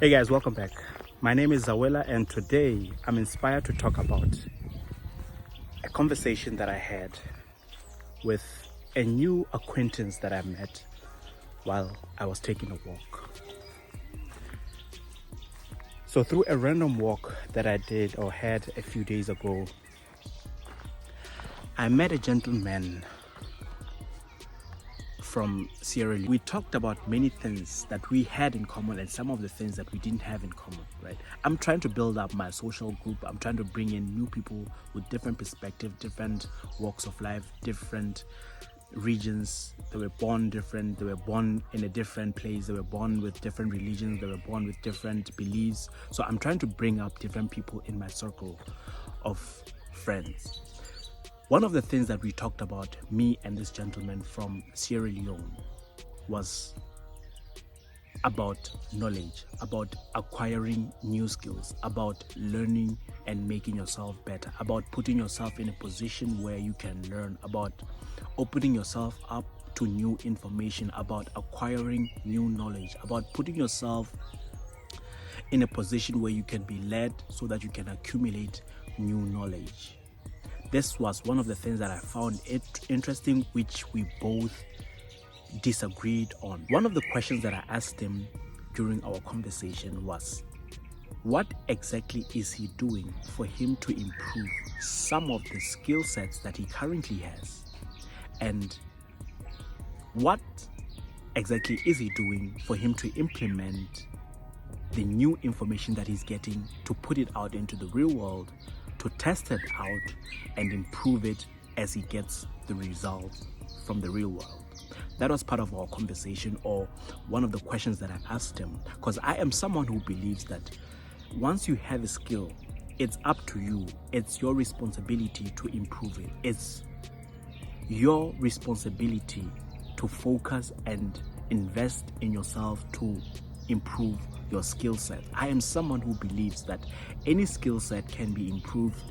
Hey guys, welcome back. My name is Zawela, and today I'm inspired to talk about a conversation that I had with a new acquaintance that I met while I was taking a walk. So through a random walk that I did or had a few days ago, I met a gentleman from Sierra Leone. We talked about many things that we had in common and some of the things that we didn't have in common, right? I'm trying to build up my social group. I'm trying to bring in new people with different perspectives, different walks of life, different regions. They were born different. They were born in a different place. They were born with different religions. They were born with different beliefs. So I'm trying to bring up different people in my circle of friends. One of the things that we talked about, me and this gentleman from Sierra Leone, was about knowledge, about acquiring new skills, about learning and making yourself better, about putting yourself in a position where you can learn, about opening yourself up to new information, about acquiring new knowledge, about putting yourself in a position where you can be led so that you can accumulate new knowledge. This was one of the things that I found interesting, which we both disagreed on. One of the questions that I asked him during our conversation was, what exactly is he doing for him to improve some of the skill sets that he currently has? And what exactly is he doing for him to implement the new information that he's getting, to put it out into the real world, to test it out and improve it as he gets the results from the real world? That was part of our conversation, or one of the questions that I asked him, because I am someone who believes that once you have a skill, it's up to you. It's your responsibility to improve it. It's your responsibility to focus and invest in yourself to improve your skill set. I am someone who believes that any skill set can be improved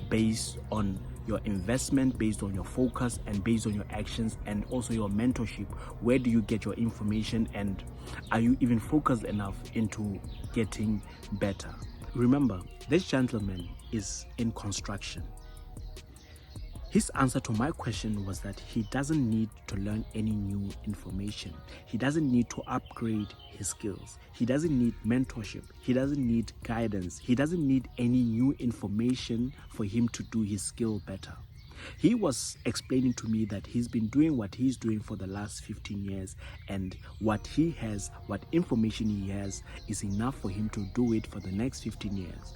based on your investment, based on your focus, and based on your actions, and also your mentorship. Where do you get your information, and are you even focused enough into getting better? Remember, this gentleman is in construction. His answer to my question was that he doesn't need to learn any new information. He doesn't need to upgrade his skills. He doesn't need mentorship. He doesn't need guidance. He doesn't need any new information for him to do his skill better. He was explaining to me that he's been doing what he's doing for the last 15 years, and what he has, what information he has, is enough for him to do it for the next 15 years.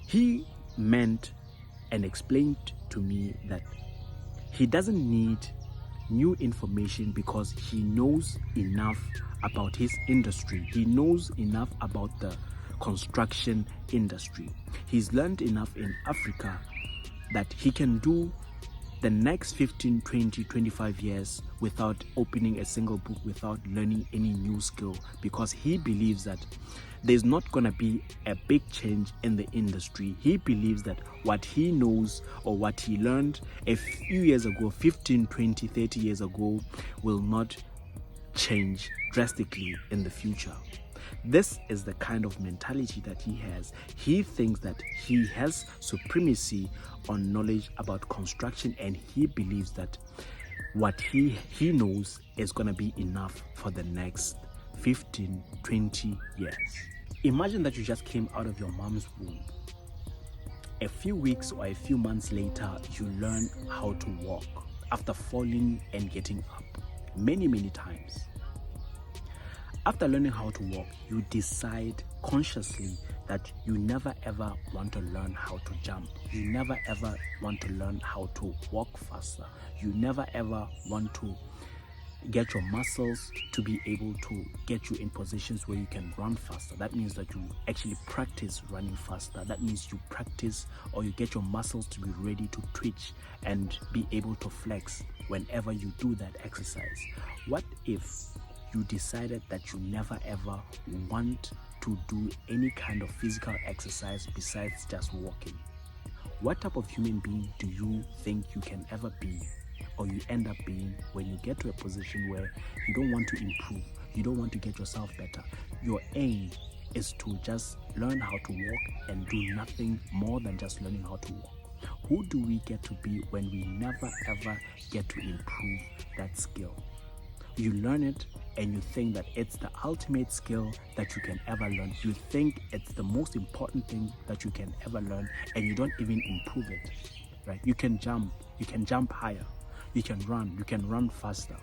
He meant and explained to me that he doesn't need new information because he knows enough about his industry. He knows enough about the construction industry. He's learned enough in Africa that he can do the next 15, 20, 25 years without opening a single book, without learning any new skill, because he believes that there's not going to be a big change in the industry. He believes that what he knows or what he learned a few years ago, 15, 20, 30 years ago, will not change drastically in the future. This is the kind of mentality that he has. He thinks that he has supremacy on knowledge about construction, and he believes that what he knows is going to be enough for the next 15, 20 years. Imagine that you just came out of your mom's womb. A few weeks or a few months later, you learn how to walk after falling and getting up many, many times. After learning how to walk, you decide consciously that you never ever want to learn how to jump. You never ever want to learn how to walk faster. You never ever want to get your muscles to be able to get you in positions where you can run faster. That means that you actually practice running faster. That means you practice, or you get your muscles to be ready to twitch and be able to flex whenever you do that exercise. What if you decided that you never ever want to do any kind of physical exercise besides just walking? What type of human being do you think you can ever be, or you end up being, when you get to a position where you don't want to improve, you don't want to get yourself better? Your aim is to just learn how to walk and do nothing more than just learning how to walk. Who do we get to be when we never ever get to improve that skill? You learn it and you think that it's the ultimate skill that you can ever learn. You think it's the most important thing that you can ever learn, and you don't even improve it, right? You can jump higher, you can run faster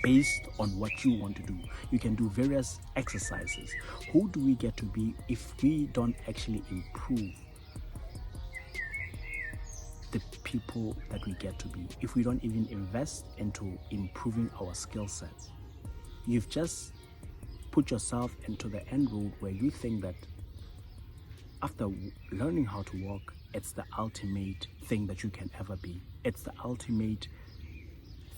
based on what you want to do. You can do various exercises. Who do we get to be if we don't actually improve the people that we get to be, if we don't even invest into improving our skill sets? You've just put yourself into the end road where you think that after learning how to walk, it's the ultimate thing that you can ever be. It's the ultimate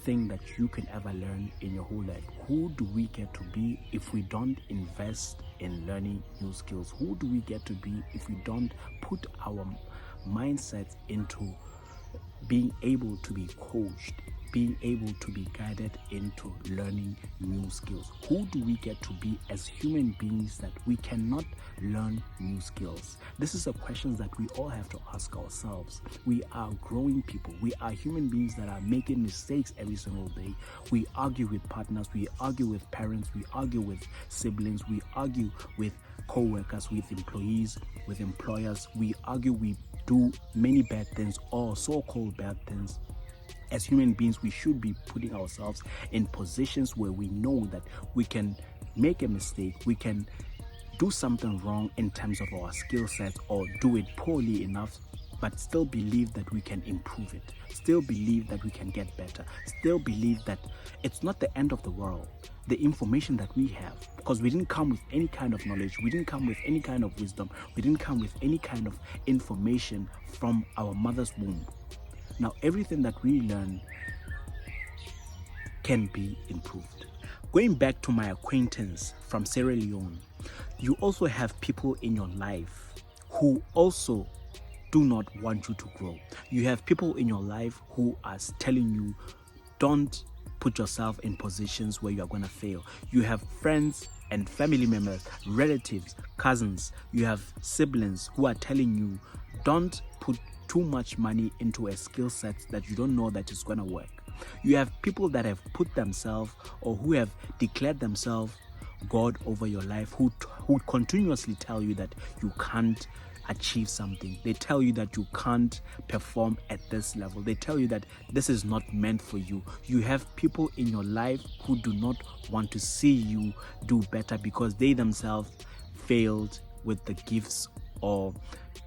thing that you can ever learn in your whole life. Who do we get to be if we don't invest in learning new skills? Who do we get to be if we don't put our mindsets into being able to be coached, being able to be guided into learning new skills? Who do we get to be as human beings that we cannot learn new skills? This is a question that we all have to ask ourselves. We are growing people. We are human beings that are making mistakes every single day. We argue with partners, we argue with parents, we argue with siblings, we argue with co-workers, with employees, with employers. We argue, we do many bad things or so-called bad things. As human beings, we should be putting ourselves in positions where we know that we can make a mistake, we can do something wrong in terms of our skill sets or do it poorly enough, but still believe that we can improve it, still believe that we can get better, still believe that it's not the end of the world. The information that we have, because we didn't come with any kind of knowledge, we didn't come with any kind of wisdom, we didn't come with any kind of information from our mother's womb. Now, everything that we learn can be improved. Going back to my acquaintance from Sierra Leone, you also have people in your life who also do not want you to grow. You have people in your life who are telling you, don't put yourself in positions where you are going to fail. You have friends and family members, relatives, cousins, you have siblings who are telling you, don't put too much money into a skill set that you don't know that is going to work. You have people that have put themselves or who have declared themselves God over your life, who continuously tell you that you can't achieve something. They tell you that you can't perform at this level. They tell you that this is not meant for you. You have people in your life who do not want to see you do better because they themselves failed with the gifts or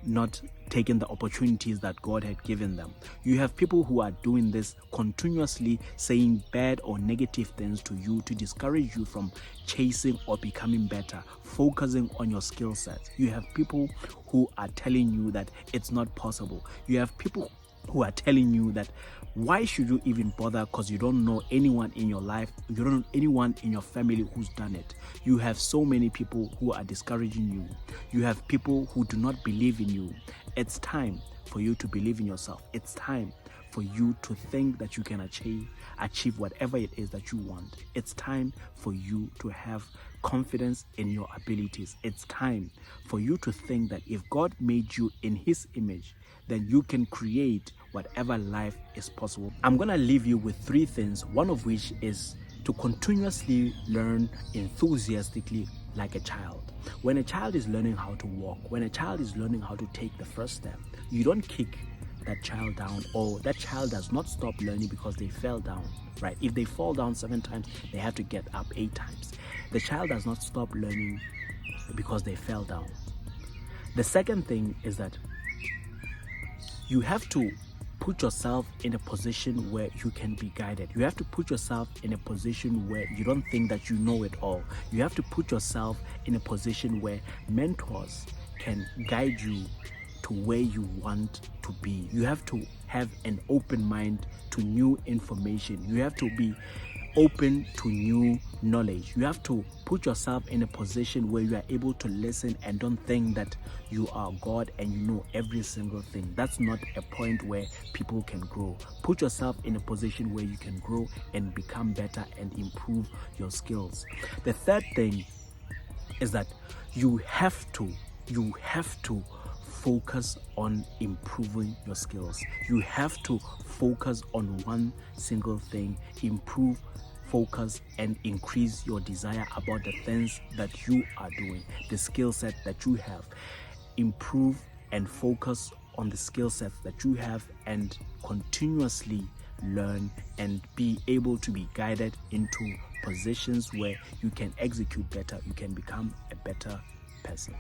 not taking the opportunities that God had given them. You have people who are doing this continuously, saying bad or negative things to you to discourage you from chasing or becoming better, focusing on your skill sets. You have people who are telling you that it's not possible. You have people who are telling you that why should you even bother, because you don't know anyone in your life, you don't know anyone in your family who's done it. You have so many people who are discouraging you. You have people who do not believe in you. It's time for you to believe in yourself. It's time for you to think that you can achieve whatever it is that you want. It's time for you to have confidence in your abilities. It's time for you to think that if God made you in His image, then you can create whatever life is possible. I'm going to leave you with 3 things, one of which is to continuously learn enthusiastically like a child. When a child is learning how to walk, when a child is learning how to take the first step, you don't kick that child down, or that child does not stop learning because they fell down, right? If they fall down 7 times, they have to get up 8 times. The child does not stop learning because they fell down. The second thing is that you have to put yourself in a position where you can be guided. You have to put yourself in a position where you don't think that you know it all. You have to put yourself in a position where mentors can guide you to where you want to be. You have to have an open mind to new information. You have to be open to new knowledge. You have to put yourself in a position where you are able to listen and don't think that you are God and you know every single thing. That's not a point where people can grow. Put yourself in a position where you can grow and become better and improve your skills. The third thing is that you have to focus on improving your skills. You have to focus on one single thing, improve, focus, and increase your desire about the things that you are doing, the skill set that you have. Improve and focus on the skill sets that you have, and continuously learn and be able to be guided into positions where you can execute better, you can become a better person.